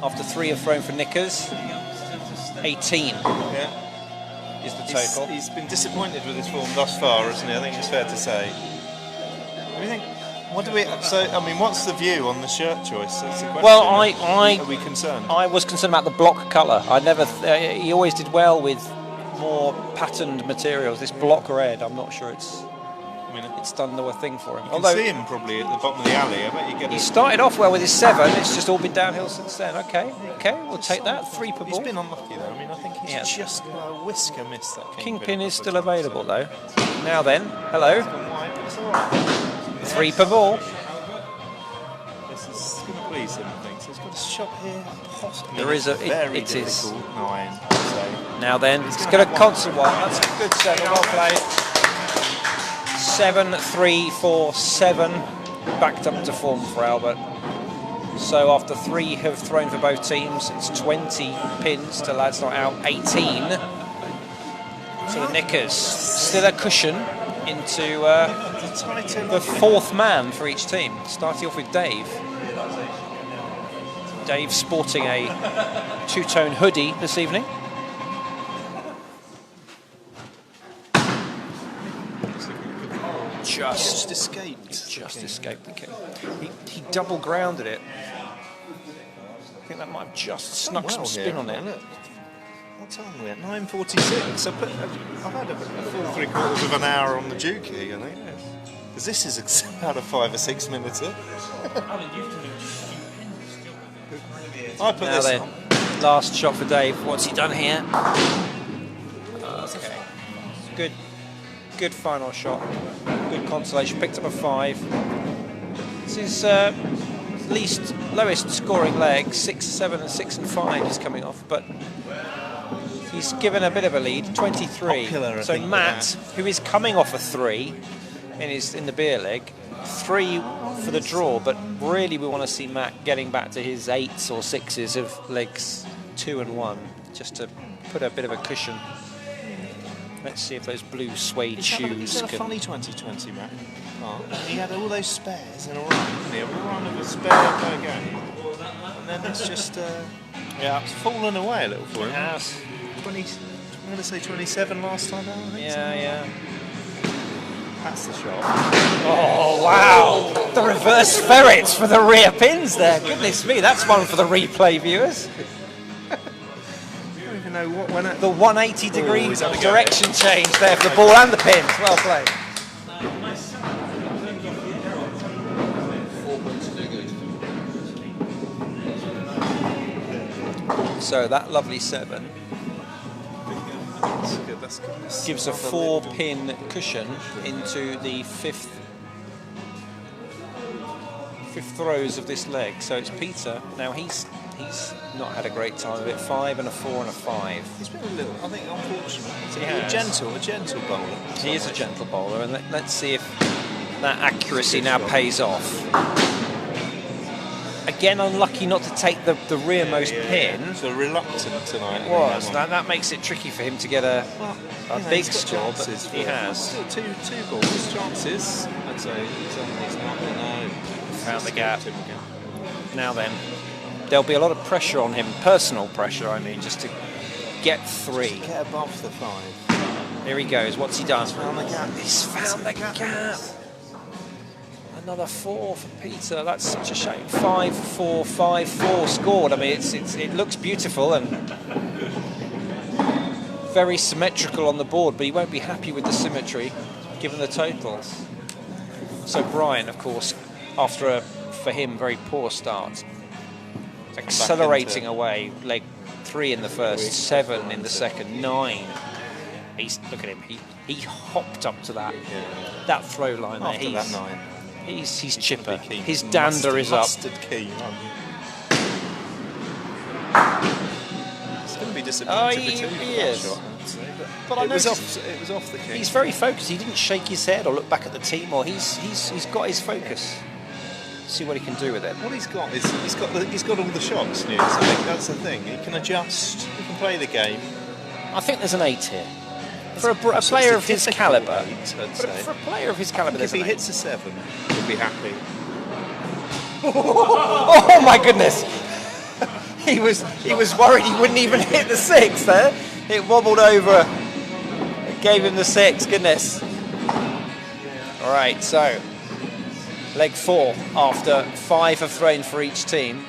after 3 have thrown for Nikkers, 18 Yeah. is the total. He's been disappointed with his form thus far, hasn't he? I think it's fair to say. What do you think? What do we? So, I mean, what's the view on the shirt choice? That's the question. Well, Are we concerned? I was concerned about the block colour. I never. He always did well with more patterned materials. This block red, I'm not sure it's done the thing for him. You can see him probably at the bottom of the alley. I bet you get. He started off well with his 7. It's just all been downhill since then. Okay, we'll take that. 3 per He's ball. been unlucky though. I mean, I think he's just a whisker missed that Kingpin is still available though. Now then, hello. It's all right. 3 per ball. This is going to please him, I think. So he's got a shot here. Possibly. There is a. Very It is. difficult 9. So. Now then, he's going to console one. That's a good 7. Well played. 7, 3, 4, 7. Backed up to form for Albert. So after 3 have thrown for both teams, it's 20 pins to Lads Not Out, 18. So the Nikkers still a cushion into the 4th man for each team. Starting off with Dave. Dave sporting a 2-tone hoodie this evening. Just escaped the kick. He double grounded it. I think that might have just snuck some spin on it. What time are we at? 9:46. I've had a full 3/4 of an hour on the dookie, I think. Because this is about a 5 or 6 minutes. I put Now this then, on. last shot for Dave. What's he done here? Okay. Good final shot. Good consolation. Picked up a 5. This is lowest scoring leg. 6, 7, and 6 and 5 is coming off, but he's given a bit of a lead. 23. Popular, So Matt, who is coming off a 3 in the beer leg, 3 for the draw, but really we want to see Matt getting back to his 8s or 6s of legs 2 and 1, just to put a bit of a cushion. Let's see if those blue suede shoes He's had a can. funny 2020, Matt. He had all those spares in a run, didn't he? A run of a spare per game. And then it's just, it's fallen away a little for him. Yes. 20, I'm going to say 27 last time out, I think. Yeah. That's the shot. Oh, wow. The reverse ferrets for the rear pins there. Goodness me, that's one for the replay viewers. I don't even know what went at. The 180 degree he's had a go. direction change there for the ball and the pins. Well played. So that lovely 7 That's good. gives a 4-pin cushion into the fifth throws of this leg. So it's Peter. Now he's not had a great time of it. 5 and a 4 and a 5. He's been a little, I think, unfortunate. He has. A gentle bowler. He is a gentle bowler, and let's see if that accuracy now pays off. Again, unlucky not to take the rearmost pin. So reluctant tonight. Was that makes it tricky for him to get a big score, but he has. Still two balls, chances. I'd say he's not. Found the gap. Now then, there'll be a lot of pressure on him, personal pressure, I mean, just to get 3. Get above the 5. Here he goes. What's he done? He's found the gap. He's found the gap. Another 4 for Peter. That's such a shame. 5-4, 5-4 scored. I mean, it looks beautiful and very symmetrical on the board, but he won't be happy with the symmetry given the totals. So Brian, of course, after for him, very poor start, accelerating away. Leg 3 in the first, 7 in the second, 9. Look at him. He hopped up to that throw line there. After that 9. He's chipper. His dander is up. Mustard key. It's going to be disappointing for 2 for that shot, I'd say, but it was off the key. He's very focused. He didn't shake his head or look back at the team, or he's got his focus. See what he can do with it. What he's got is he's got all the shots, Newt. I think that's the thing. He can adjust. He can play the game. I think there's an 8 here. For a player of his calibre, for a player of his calibre, if he hits a 7, he'll be happy. Oh my goodness! He was worried he wouldn't even hit the 6 there. It wobbled over. It gave him the 6. Goodness. All right, so leg 4 after 5 have thrown for each team.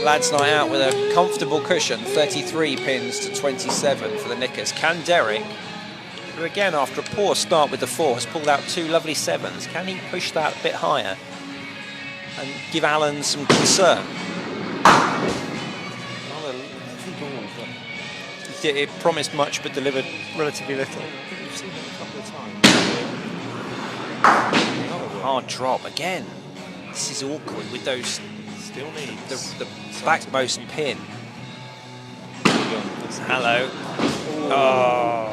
Lads Night Out with a comfortable cushion, 33 pins to 27 for the Nikkers. Can Derek, who again after a poor start with the 4 has pulled out 2 lovely 7s, can he push that a bit higher and give Alan some concern? Not a heavy ball, but It promised much but delivered relatively little. we've seen it a couple of times. Hard drop again. This is awkward with those. Still needs The backmost pin. Hello. Oh.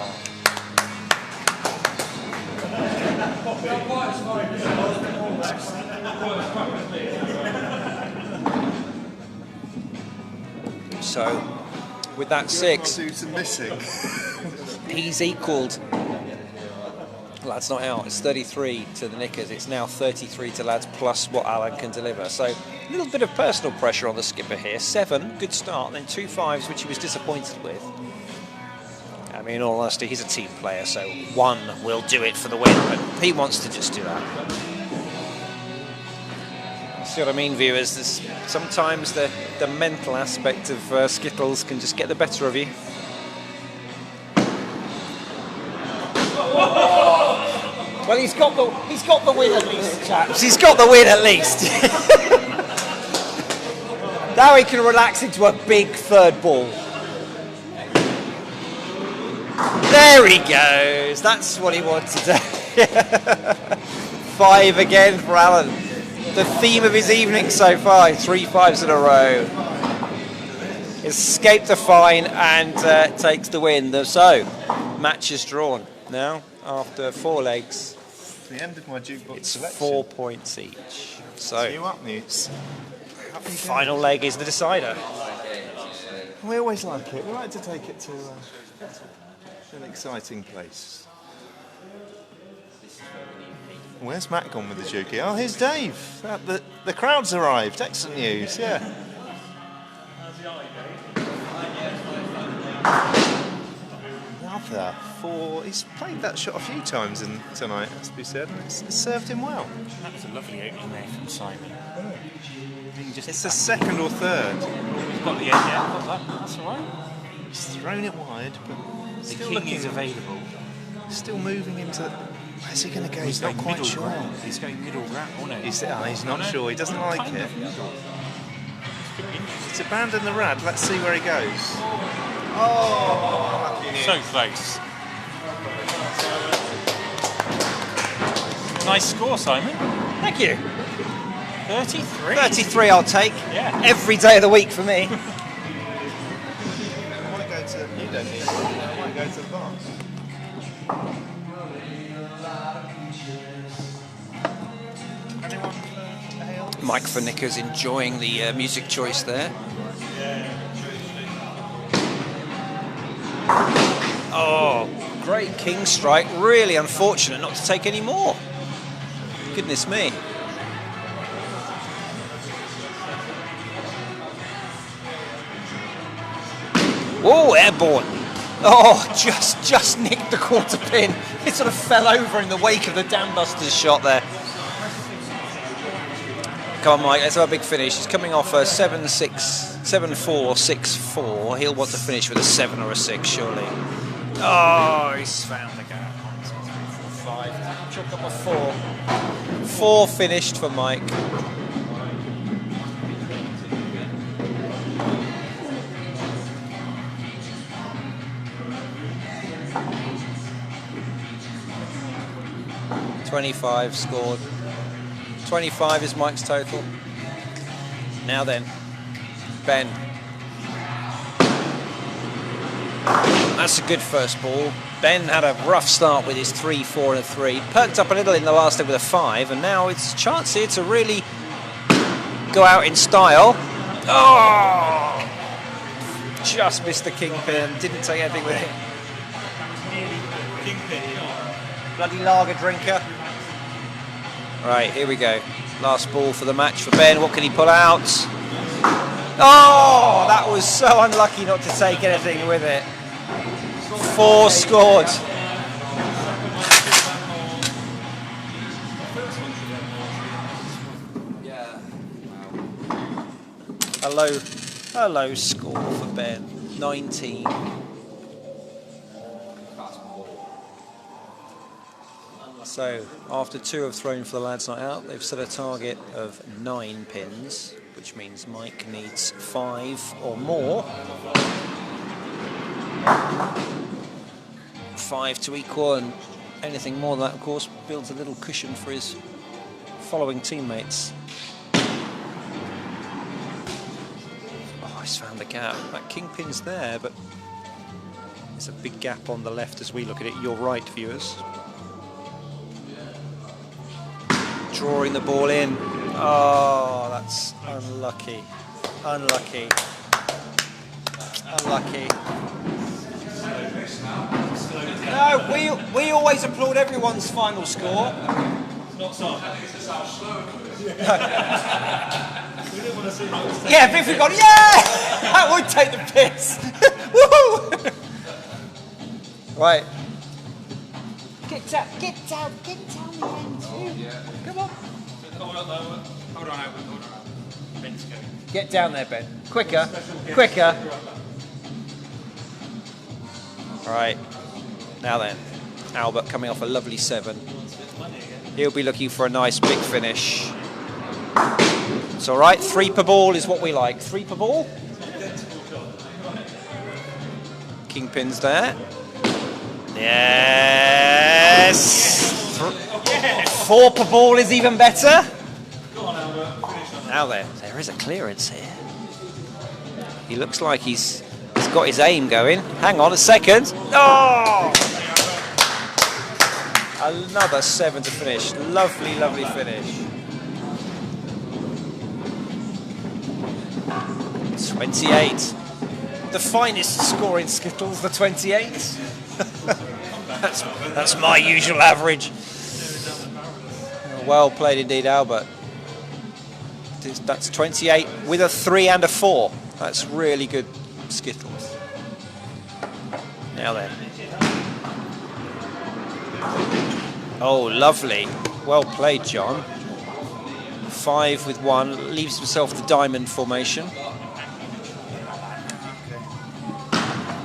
So, with that 6, missing. he's equalled Lads Not Out. It's 33 to the Nikkers. It's now 33 to Lads plus what Alan can deliver. So a little bit of personal pressure on the skipper here. 7, good start, then 2 5s, which he was disappointed with. I mean, in all honesty, he's a team player, so 1 will do it for the win, but he wants to just do that. See what I mean, viewers? Sometimes the mental aspect of Skittles can just get the better of you. Well, he's got the win at least, chaps. He's got the win at least. Now he can relax into a big 3rd ball. There he goes. That's what he wanted to do. 5 again for Alan. The theme of his evening so far. 3 5s in a row. Escaped the fine and takes the win. So, match is drawn now after 4 legs. The end of my jukebox It's selection. 4 points each. So, You up, Newts? final leg is the decider. We always like it. We like to take it to an exciting place. Where's Matt gone with the jukey? Oh, here's Dave. The crowd's arrived. Excellent news, yeah. Another 4. He's played that shot a few times tonight, has to be said, and it's served him well. That was a lovely opening there from Simon. It's the 2nd or 3rd. He's got the end, yeah, got that. That's all right. He's thrown it wide, but The still king looking is available. Still moving into. Where's he going to go? He's going not quite middle sure. ground. He's going middle ground. Oh no. He's not sure. He doesn't like Kind it. of middle. He's abandoned the rad. Let's see where he goes. Oh, So close. Nice score, Simon. Thank you. 33. 33 I'll take. Yeah. Every day of the week for me. I want to go to. You don't need. I want to go to the bar. Mike for Nikkers enjoying the music choice there. Oh, great king strike. Really unfortunate not to take any more. Goodness me. Oh, airborne. Oh, just nicked the quarter pin. It sort of fell over in the wake of the Dambusters shot there. Come on, Mike, let's have a big finish. He's coming off a 7-6, 7-4, 6-4. He'll want to finish with a 7 or a 6, surely. Oh, he's found the gap. 1, 2, 3, 4, 5. Chalk up a 4. 4 finished for Mike. $25 scored. 25 is Mike's total. Now then, Ben. That's a good first ball. Ben had a rough start with his 3, 4 and a 3. Perked up a little in the last leg with a 5, and now it's a chance here to really go out in style. Oh! Just missed the kingpin. Didn't take anything with it. Bloody lager drinker. Right, here we go. Last ball for the match for Ben. What can he pull out? Oh, that was so unlucky not to take anything with it. 4 scored. A low score for Ben. 19. So, after 2 have thrown for the lads not out, they've set a target of 9 pins, which means Mike needs 5 or more. 5 to equal, and anything more than that, of course, builds a little cushion for his following teammates. Oh, he's found the gap. That kingpin's there, but there's a big gap on the left as we look at it. You're right, viewers. Drawing the ball in. Oh, that's unlucky. Unlucky. Unlucky. No, we always applaud everyone's final score. Not so. Yeah, but if we got, yeah! That would take the piss. Woohoo! Right. Get down the end. Yeah. Come on. Hold on, Albert. Ben's going. Get down there, Ben. Quicker. Quicker. All right. Now then, Albert coming off a lovely 7. He'll be looking for a nice big finish. It's all right. 3 per ball is what we like. 3 per ball. Kingpin's there. Yes. 4 per ball is even better. Now then, there is a clearance here. He looks like he's got his aim going. Hang on a second. Oh! Another 7 to finish. Lovely, lovely finish. 28. The finest score in Skittles, the 28. That's my usual average. Well played indeed, Albert. That's 28 with a 3 and a 4. That's really good Skittles. Now then. Oh, lovely. Well played, John. 5 with 1. Leaves himself the diamond formation.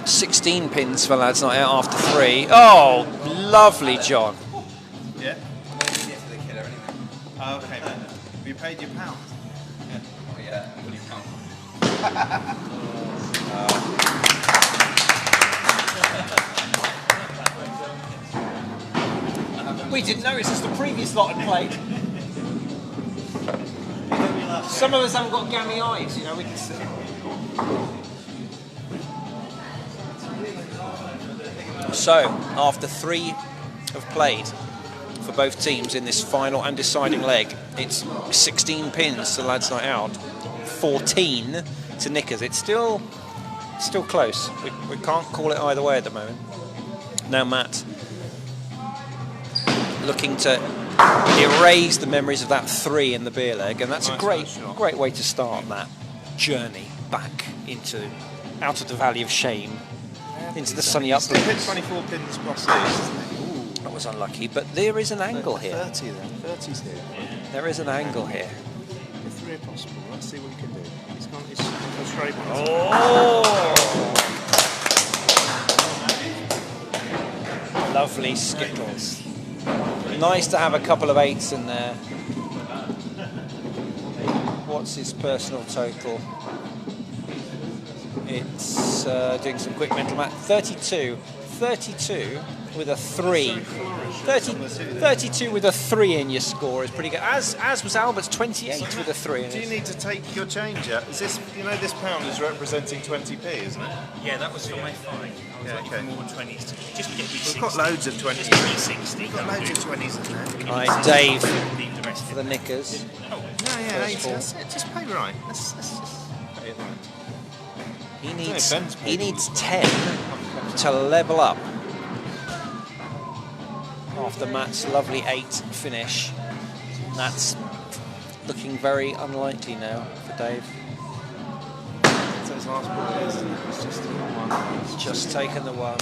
16 pins for lads not out after 3. Oh, lovely, John. Yeah? Oh, okay, man. Have you paid your pound? Yeah. Oh, yeah. What do you count? We didn't notice as the previous lot had played. Some of us haven't got gammy eyes, you know, we can see. So, after 3 have played for both teams in this final and deciding leg, it's 16 pins to lads not out, 14 to Nikkers. It's still close. We can't call it either way at the moment. Now Matt looking to erase the memories of that 3 in the beer leg, and that's a great way to start that journey back into out of the valley of shame into the sunny He's still hit uplands. 24 pins plus these. Ooh. That was unlucky, but there is an angle here. 30 then. 30's here. There is an angle here. If 3 are possible, let's see what he can do. He's gone straight one. Oh! Lovely Skittles. Nice to have a couple of 8s in there. What's his personal total? It's doing some quick mental math. 32 with a 3. 32 with a 3 in your score is pretty good. As was Albert's 28 with a 3 in Do you it. need to take your change out? Is this, you know, this pound is representing 20p, isn't it? Yeah, that was for my fine. I was Yeah, looking okay. for more 20s to just get me 60. We've got loads of 20s. Just give me 60. We've got loads of 20s in there. Right, Dave Leave the rest for the Nikkers. No, yeah, First 80. ball. That's it. Just pay right. Let's just pay it right. He needs 10 to level up after Matt's lovely 8 finish. That's looking very unlikely now for Dave. So his last ball is, isn't it? It's just one. It's Just taken the 1.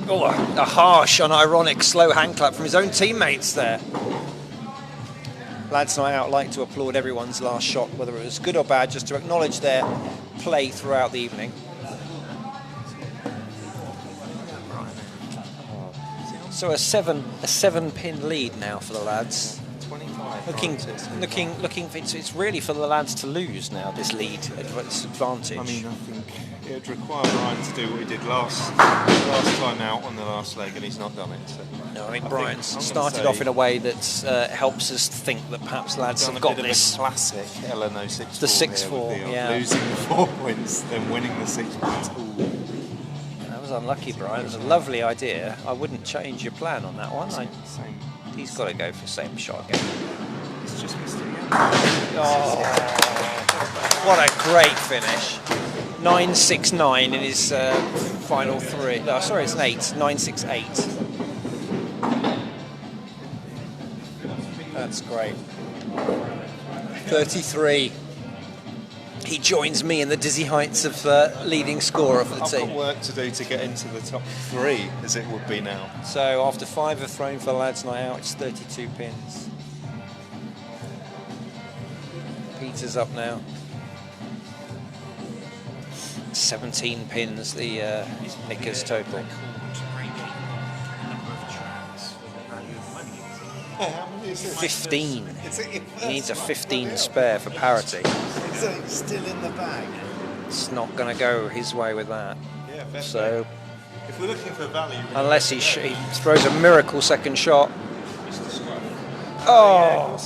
Oh, a harsh, unironic, slow hand clap from his own teammates there. Lads Night Out like to applaud everyone's last shot, whether it was good or bad, just to acknowledge their play throughout the evening. So a 7-pin lead now for the lads. 25. Looking. It's really for the lads to lose now. This lead, this advantage. I mean, I think it would require Brian to do what he did last time out on the last leg, and he's not done it. So. No, I think I'm Brian's gonna started say off in a way that helps us think that perhaps lads done have a got bit this. of a classic LNO 6-4. The 6-4, yeah. Losing the 4 points, then winning the 6 points. Ooh. That was unlucky, Brian. It was a lovely idea. I wouldn't change your plan on that one. Same. He's got to go for same shot again. It's just missed it again. Oh, what a great finish. 9.69 in his final 3. No, sorry, it's an 8. 9.68. That's great. 33. He joins me in the dizzy heights of leading scorer for the I've team. got work to do to get into the top 3, as it would be now. So after 5 are thrown for the lads' night out, it's 32 pins. Peter's up now. 17 pins, the Nikkers total. How many is it? 15. Is it your He needs a first 15 spare for parity. one? Is it still in the bag? It's not going to go his way with that. Yeah, fair So play. If we're looking for value, unless he throws a miracle second shot. Oh,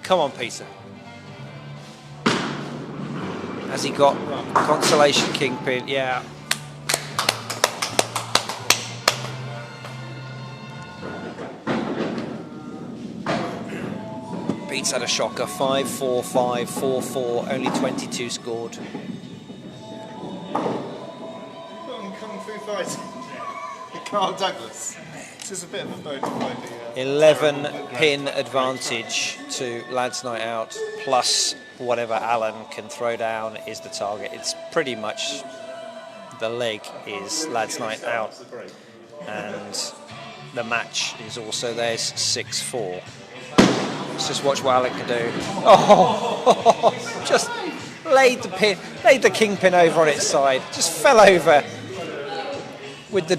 come on, Peter. Has he got consolation kingpin? Yeah. Pete's had a shocker. 5-4, 5, 4-4. Only 22 scored. Kung Fu fighting. Carl Douglas. This is a bit of a photo fight. 11 pin advantage to Lads Night Out, plus whatever Alan can throw down is the target. It's pretty much the leg is Lads Night Out, and the match is also theirs 6-4. Let's just watch what Alan can do. Oh, just laid the kingpin over on its side, just fell over with the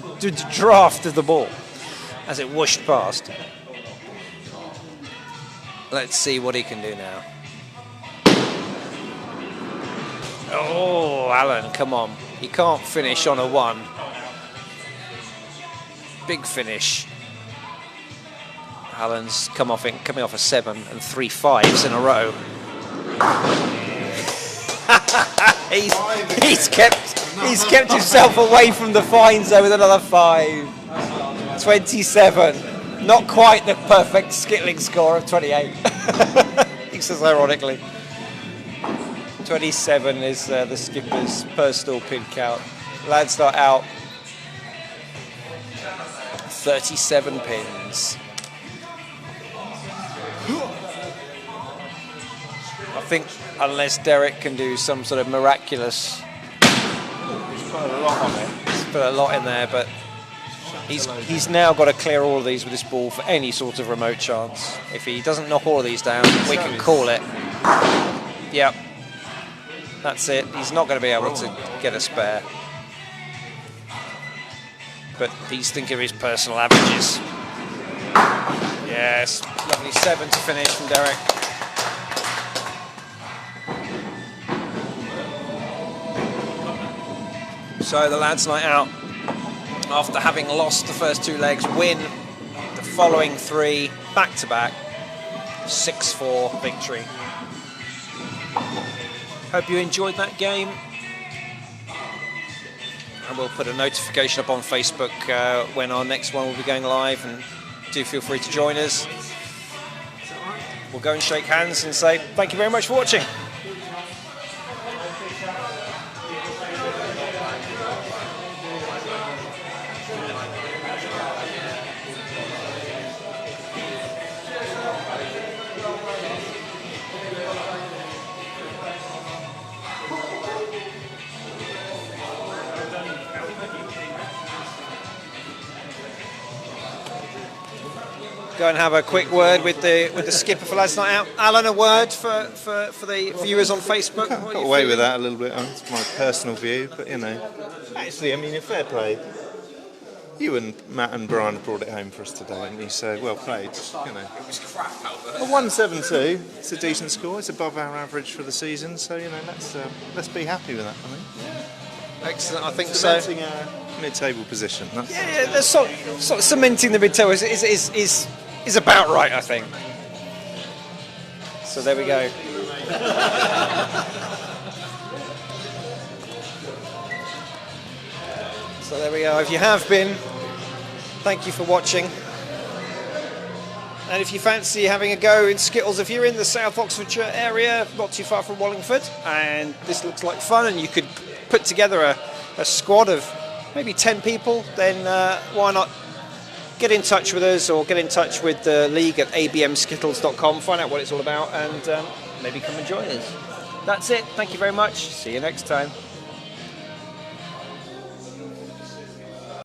draft of the ball as it whooshed past. Let's see what he can do now. Oh, Alan, come on. You can't finish on a 1. Big finish. Alan's coming off a 7 and 3 5s in a row. he's kept himself away from the fines though with another 5. 27. Not quite the perfect skittling score of 28. He says ironically. 27 is the skipper's personal pin count. Lads not out. 37 pins. I think unless Derek can do some sort of miraculous, He's put a lot on it. he's put a lot in there, but he's now got to clear all of these with this ball for any sort of remote chance. If he doesn't knock all of these down, we can call it. Yep, that's it. He's not going to be able to get a spare. But he's thinking of his personal averages. Yes, lovely 7 to finish from Derek. So the lads' night out, after having lost the first 2 legs, win the following 3 back-to-back, 6-4 victory. Hope you enjoyed that game. And we'll put a notification up on Facebook when our next one will be going live, and do feel free to join us. We'll go and shake hands and say thank you very much for watching. Go and have a quick word with the skipper for Lads Night Out. Alan, a word for the viewers on Facebook. Got away with that a little bit. It's my personal view, but you know, actually, I mean, fair play. You and Matt and Brian brought it home for us today, and you said, well played. You know, a 172. It's a decent score. It's above our average for the season, so you know, let's be happy with that. I think. Excellent, I think so. Cementing our mid-table position. That's Yeah, sort of cementing the mid-table is about right, I think. So there we go. So there we go. If you have been, thank you for watching. And if you fancy having a go in Skittles, if you're in the South Oxfordshire area, not too far from Wallingford, and this looks like fun, and you could put together a squad of maybe 10 people, then why not get in touch with us, or get in touch with the league at abmskittles.com, find out what it's all about, and maybe come and join us. That's it. Thank you very much. See you next time.